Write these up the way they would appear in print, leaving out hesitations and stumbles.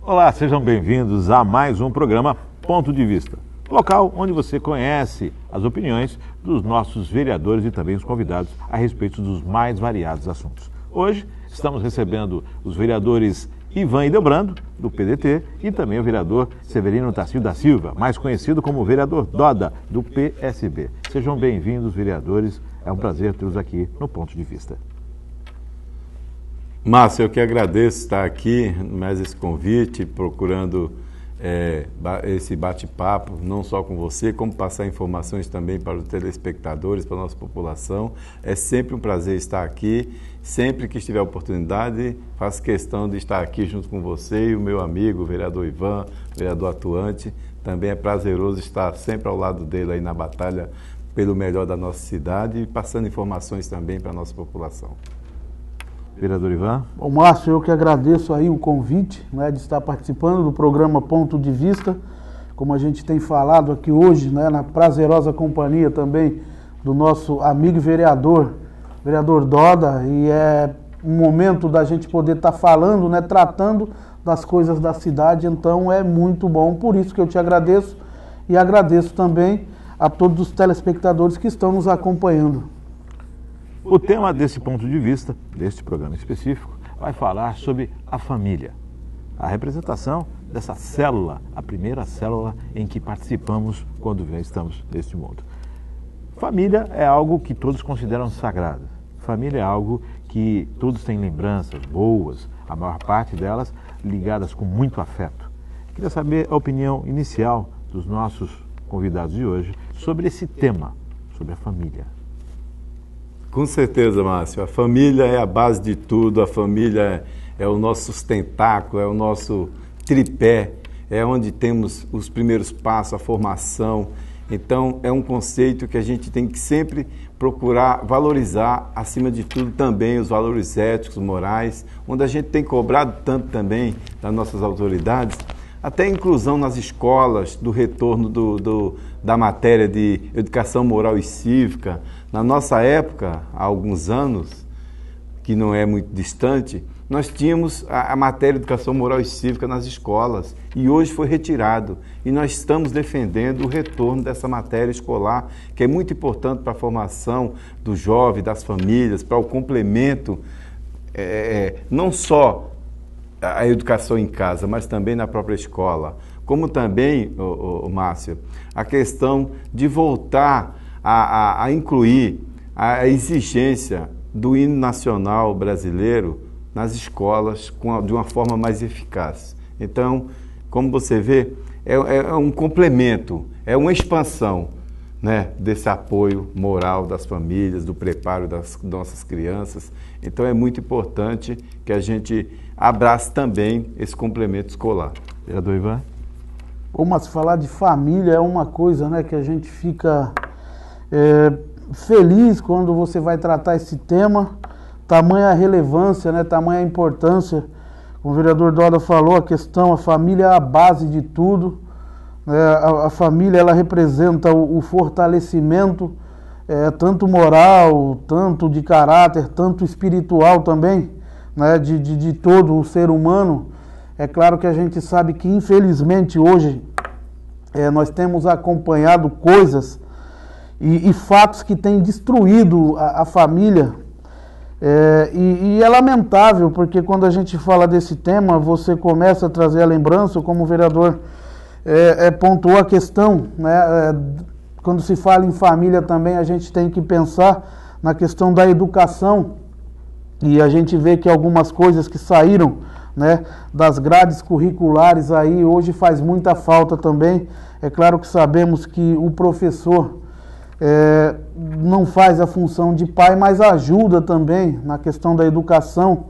Olá, sejam bem-vindos a mais um programa Ponto de Vista, local onde você conhece as opiniões dos nossos vereadores e também os convidados a respeito dos mais variados assuntos. Hoje estamos recebendo os vereadores Ivan Ildebrando, do PDT, e também o vereador Severino Tassio da Silva, mais conhecido como vereador Doda, do PSB. Sejam bem-vindos, vereadores. É um prazer tê-los aqui no Ponto de Vista. Márcio, eu que agradeço estar aqui, mais esse convite, procurando esse bate-papo, não só com você, como passar informações também para os telespectadores, para a nossa população. É sempre um prazer estar aqui, sempre que estiver oportunidade, faço questão de estar aqui junto com você e o meu amigo, o vereador Ivan, vereador atuante. Também é prazeroso estar sempre ao lado dele aí na batalha pelo melhor da nossa cidade e passando informações também para a nossa população. Vereador Ivan. Bom, Márcio, eu que agradeço aí o convite, né, de estar participando do programa Ponto de Vista, como a gente tem falado aqui hoje, né, na prazerosa companhia também do nosso amigo vereador Doda, e é um momento da gente poder estar falando, né, tratando das coisas da cidade, então é muito bom, por isso que eu te agradeço e agradeço também a todos os telespectadores que estão nos acompanhando. O tema desse ponto de vista, deste programa específico, vai falar sobre a família. A representação dessa célula, a primeira célula em que participamos quando estamos neste mundo. Família é algo que todos consideram sagrado. Família é algo que todos têm lembranças boas, a maior parte delas ligadas com muito afeto. Queria saber a opinião inicial dos nossos convidados de hoje sobre esse tema, sobre a família. Com certeza, Márcio. A família é a base de tudo, a família é o nosso sustentáculo, é o nosso tripé, é onde temos os primeiros passos, a formação. Então, é um conceito que a gente tem que sempre procurar valorizar, acima de tudo, também os valores éticos, morais, onde a gente tem cobrado tanto também das nossas autoridades, até a inclusão nas escolas, do retorno da matéria de educação moral e cívica. Na nossa época, há alguns anos, que não é muito distante, nós tínhamos a matéria de educação moral e cívica nas escolas e hoje foi retirado. E nós estamos defendendo o retorno dessa matéria escolar, que é muito importante para a formação do jovem, das famílias, para o complemento, não só a educação em casa, mas também na própria escola. Como também, Márcio, a questão de voltar a incluir a exigência do hino nacional brasileiro nas escolas de uma forma mais eficaz. Então, como você vê, é um complemento, é uma expansão, né, desse apoio moral das famílias, do preparo das nossas crianças. Então, é muito importante que a gente abrace também esse complemento escolar. Vereador Ivan? Bom, mas falar de família é uma coisa, né, que a gente fica feliz quando você vai tratar esse tema, tamanha relevância, né, tamanha importância. Como o vereador Doda falou, a família é a base de tudo, né, a família ela representa o fortalecimento, tanto moral, tanto de caráter, tanto espiritual também, né, de todo o ser humano. É claro que a gente sabe que infelizmente hoje nós temos acompanhado coisas e fatos que têm destruído a família, e é lamentável, porque quando a gente fala desse tema, você começa a trazer a lembrança, como o vereador pontuou a questão, né, quando se fala em família também a gente tem que pensar na questão da educação, e a gente vê que algumas coisas que saíram, né, das grades curriculares aí hoje faz muita falta também. É claro que sabemos que o professor não faz a função de pai, mas ajuda também na questão da educação,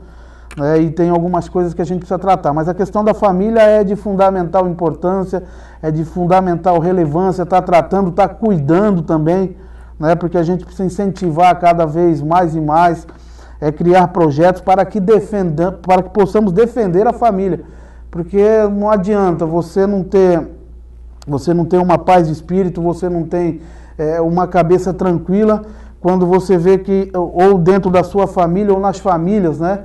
né, e tem algumas coisas que a gente precisa tratar. Mas a questão da família é de fundamental importância, é de fundamental relevância, está tratando, está cuidando também, né, porque a gente precisa incentivar cada vez mais e mais, criar projetos para que possamos defender a família. Porque não adianta você não ter Você não tem uma paz de espírito, você não tem uma cabeça tranquila quando você vê que, ou dentro da sua família, ou nas famílias, né?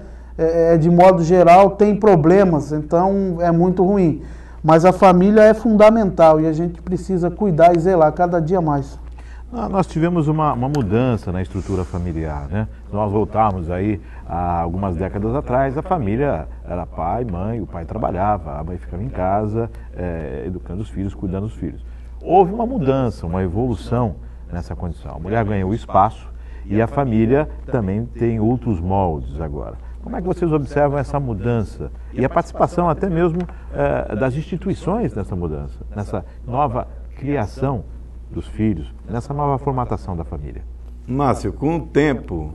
De modo geral, tem problemas, então é muito ruim. Mas a família é fundamental e a gente precisa cuidar e zelar cada dia mais. Nós tivemos uma mudança na estrutura familiar, né? Nós voltarmos aí há algumas décadas atrás, a família era pai, mãe, o pai trabalhava, a mãe ficava em casa, educando os filhos, cuidando dos filhos. Houve uma mudança, uma evolução nessa condição. A mulher ganhou espaço e a família também tem outros moldes agora. Como é que vocês observam essa mudança e a participação até mesmo das instituições nessa mudança, nessa nova criação dos filhos, nessa nova formatação da família? Márcio, com o tempo,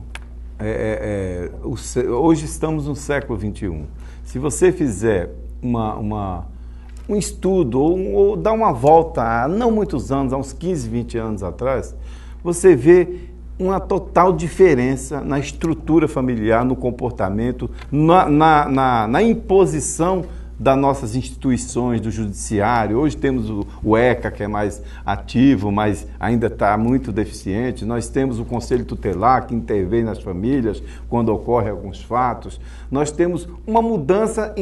hoje estamos no século XXI. Se você fizer um estudo ou dar uma volta há não muitos anos, há uns 15, 20 anos atrás, você vê uma total diferença na estrutura familiar, no comportamento, na imposição das nossas instituições, do judiciário. Hoje temos o ECA, que é mais ativo, mas ainda está muito deficiente. Nós temos o Conselho Tutelar, que intervém nas famílias quando ocorrem alguns fatos. Nós temos uma mudança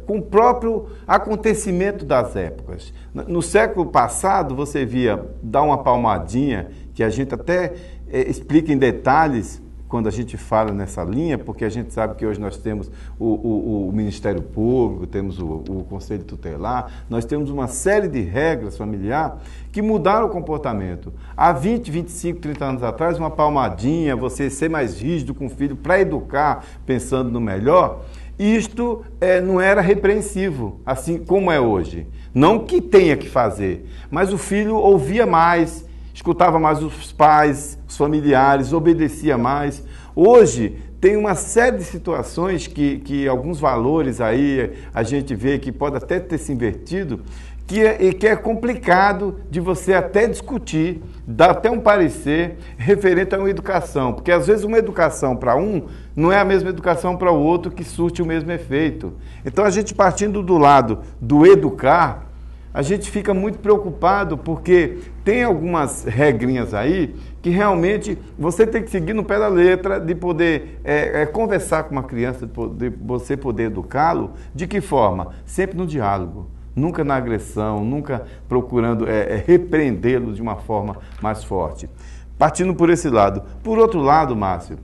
com o próprio acontecimento das épocas. No século passado, você via dar uma palmadinha, que a gente até explica em detalhes quando a gente fala nessa linha, porque a gente sabe que hoje nós temos o Ministério Público, temos o Conselho Tutelar, nós temos uma série de regras familiares que mudaram o comportamento. Há 20, 25, 30 anos atrás, uma palmadinha, você ser mais rígido com o filho para educar, pensando no melhor, isto não era repreensivo, assim como é hoje. Não que tenha que fazer, mas o filho ouvia mais, escutava mais os pais, os familiares, obedecia mais. Hoje tem uma série de situações que alguns valores aí a gente vê que pode até ter se invertido, que é complicado de você até discutir, dar até um parecer referente a uma educação, porque às vezes uma educação para um não é a mesma educação para o outro que surte o mesmo efeito. Então a gente partindo do lado do educar, a gente fica muito preocupado porque tem algumas regrinhas aí que realmente você tem que seguir no pé da letra, de poder conversar com uma criança, de você poder educá-lo. De que forma? Sempre no diálogo, nunca na agressão, nunca procurando repreendê-lo de uma forma mais forte. Partindo por esse lado. Por outro lado, Márcio,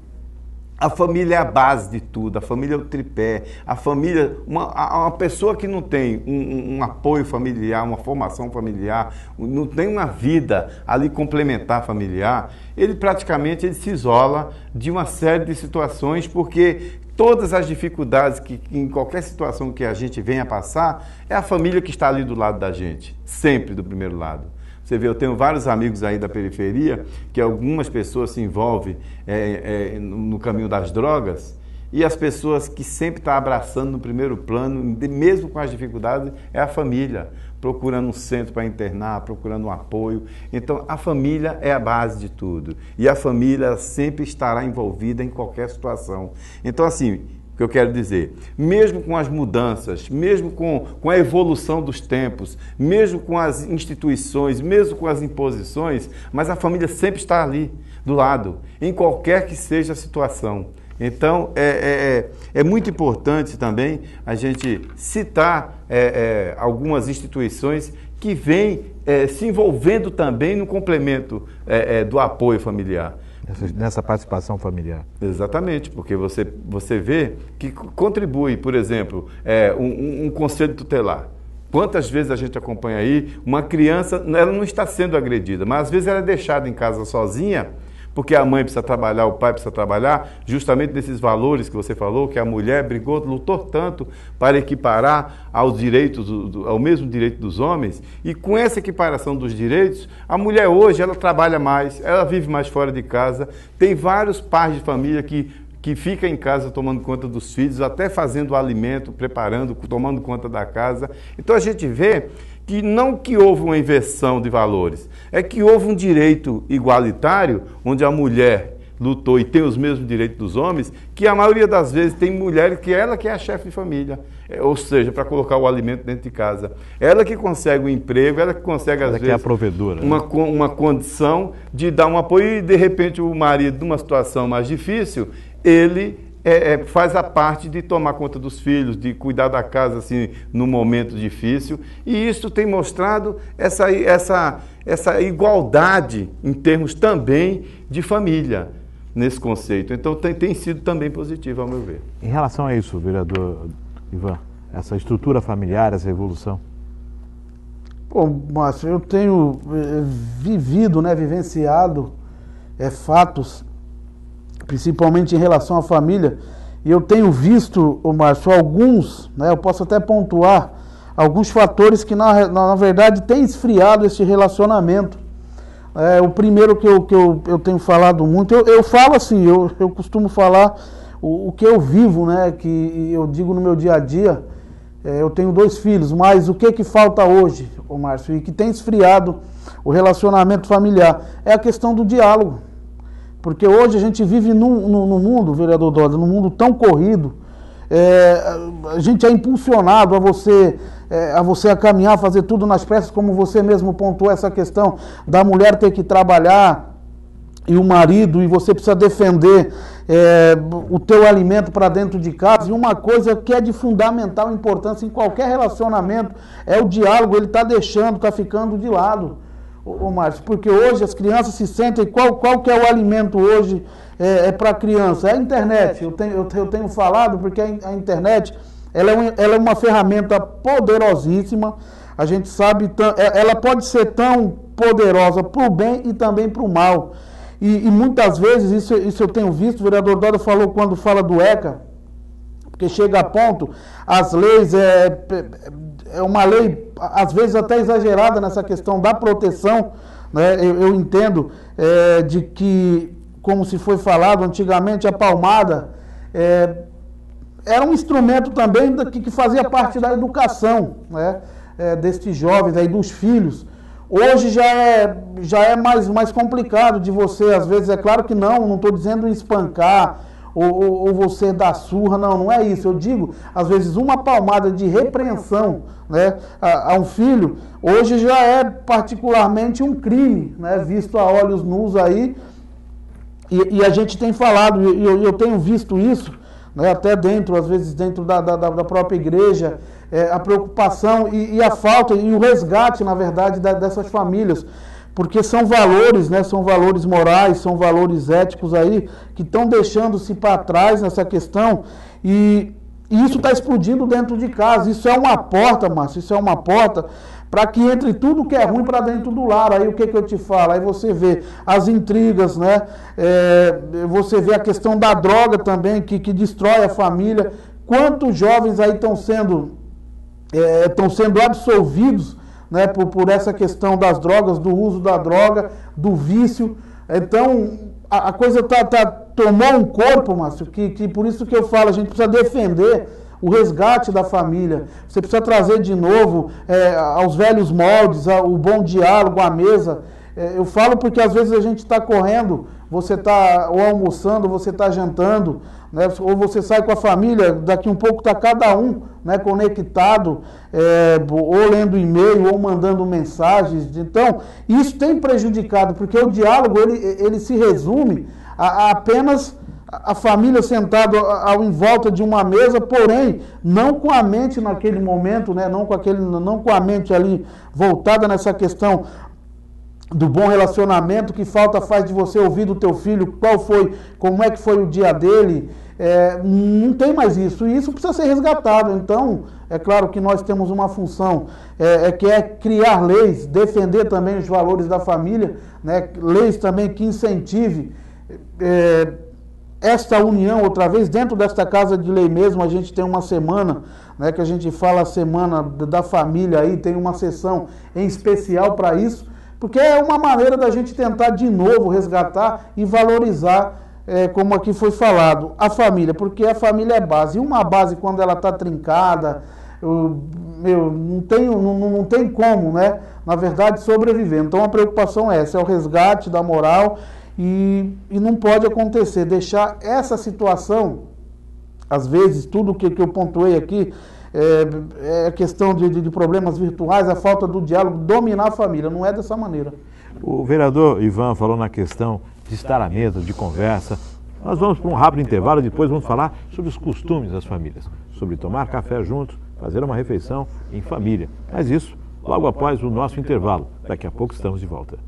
a família é a base de tudo, a família é o tripé, a família, uma pessoa que não tem um apoio familiar, uma formação familiar, não tem uma vida ali complementar familiar, ele praticamente se isola de uma série de situações, porque todas as dificuldades que em qualquer situação que a gente venha passar, é a família que está ali do lado da gente, sempre do primeiro lado. Você vê, eu tenho vários amigos aí da periferia que algumas pessoas se envolvem no caminho das drogas e as pessoas que sempre estão abraçando no primeiro plano, mesmo com as dificuldades, é a família, procurando um centro para internar, procurando um apoio. Então, a família é a base de tudo e a família sempre estará envolvida em qualquer situação. Então, assim, o que eu quero dizer, mesmo com as mudanças, mesmo com a evolução dos tempos, mesmo com as instituições, mesmo com as imposições, mas a família sempre está ali, do lado, em qualquer que seja a situação. Então, é muito importante também a gente citar algumas instituições que vêm se envolvendo também no complemento do apoio familiar. Nessa participação familiar. Exatamente, porque você vê que contribui, por exemplo, um conselho tutelar. Quantas vezes a gente acompanha aí, uma criança, ela não está sendo agredida, mas às vezes ela é deixada em casa sozinha, porque a mãe precisa trabalhar, o pai precisa trabalhar, justamente nesses valores que você falou, que a mulher brigou, lutou tanto para equiparar aos direitos, ao mesmo direito dos homens, e com essa equiparação dos direitos, a mulher hoje, ela trabalha mais, ela vive mais fora de casa, tem vários pais de família que ficam em casa tomando conta dos filhos, até fazendo o alimento, preparando, tomando conta da casa. Então a gente vê que não que houve uma inversão de valores, é que houve um direito igualitário, onde a mulher lutou e tem os mesmos direitos dos homens, que a maioria das vezes tem mulheres que ela que é a chefe de família. ou seja, para colocar o alimento dentro de casa. Ela que consegue o emprego, ela que consegue, às vezes, que é a provedora, uma condição de dar um apoio e, de repente, o marido, numa situação mais difícil, ele faz a parte de tomar conta dos filhos, de cuidar da casa assim, num momento difícil, e isso tem mostrado essa igualdade em termos também de família nesse conceito. Então tem sido também positivo, ao meu ver. Em relação a isso, vereador Ivan, essa estrutura familiar, essa evolução? Bom, Márcio, eu tenho vivido, vivenciado fatos, principalmente em relação à família, e eu tenho visto, Márcio, alguns, eu posso até pontuar, alguns fatores que na verdade têm esfriado esse relacionamento. O primeiro que eu tenho falado muito, eu falo assim, eu costumo falar o que eu vivo, que eu digo no meu dia a dia. Eu tenho 2 filhos, mas o que falta hoje, Márcio, e que tem esfriado o relacionamento familiar, é a questão do diálogo. Porque hoje a gente vive num mundo, vereador Doda, num mundo tão corrido, a gente é impulsionado a você a caminhar, fazer tudo nas pressas, como você mesmo pontuou essa questão da mulher ter que trabalhar e o marido, e você precisa defender o teu alimento para dentro de casa. E uma coisa que é de fundamental importância em qualquer relacionamento é o diálogo. Ele está ficando de lado, Márcio, porque hoje as crianças se sentem, qual que é o alimento hoje para a criança? É a internet. Eu tenho falado, porque a internet ela é uma ferramenta poderosíssima. A gente sabe, ela pode ser tão poderosa para o bem e também para o mal. E muitas vezes, isso eu tenho visto, o vereador Doda falou quando fala do ECA, porque chega a ponto, as leis, é uma lei, às vezes até exagerada nessa questão da proteção, eu entendo de que, como se foi falado antigamente, a palmada era um instrumento também que fazia parte da educação, destes jovens, dos filhos. Hoje já é mais complicado de você, às vezes, é claro que não estou dizendo espancar ou você dar surra, não é isso. Eu digo, às vezes, uma palmada de repreensão a um filho, hoje já é particularmente um crime, visto a olhos nus aí, e a gente tem falado, e eu tenho visto isso, até às vezes dentro da própria igreja, a preocupação e a falta e o resgate, na verdade, dessas famílias, porque são valores morais, são valores éticos aí que estão deixando-se para trás nessa questão, e isso está explodindo dentro de casa. Isso é uma porta, Márcio, isso é uma porta para que entre tudo que é ruim para dentro do lar. Aí o que eu te falo? Aí você vê as intrigas, você vê a questão da droga também, que destrói a família. Quantos jovens aí estão sendo absolvidos por essa questão das drogas, do uso da droga, do vício. Então, a coisa tomou um corpo, Márcio, que por isso que eu falo, a gente precisa defender o resgate da família. Você precisa trazer de novo aos velhos moldes, o bom diálogo, a mesa. Eu falo porque às vezes a gente está correndo, você está ou almoçando, você está jantando, ou você sai com a família, daqui um pouco está cada um conectado, ou lendo e-mail, ou mandando mensagens. Então, isso tem prejudicado, porque o diálogo ele se resume a apenas a família sentada em volta de uma mesa, porém, não com a mente naquele momento, não com a mente ali voltada nessa questão do bom relacionamento, que falta faz de você ouvir do teu filho como é que foi o dia dele. Não tem mais isso, e isso precisa ser resgatado. Então, é claro que nós temos uma função, que é criar leis, defender também os valores da família, leis também que incentive esta união, outra vez, dentro desta Casa de Lei mesmo. A gente tem uma semana, que a gente fala a Semana da Família, aí tem uma sessão em especial para isso, porque é uma maneira da gente tentar de novo resgatar e valorizar, como aqui foi falado, a família, porque a família é base. E uma base, quando ela está trincada, não tem como, na verdade, sobreviver. Então a preocupação é essa, é o resgate da moral, e não pode acontecer, deixar essa situação, às vezes, tudo que eu pontuei aqui, é questão de problemas virtuais, a falta do diálogo, dominar a família. Não é dessa maneira. O vereador Ivan falou na questão de estar à mesa, de conversa. Nós vamos para um rápido intervalo e depois vamos falar sobre os costumes das famílias, sobre tomar café juntos, fazer uma refeição em família. Mas isso logo após o nosso intervalo. Daqui a pouco estamos de volta.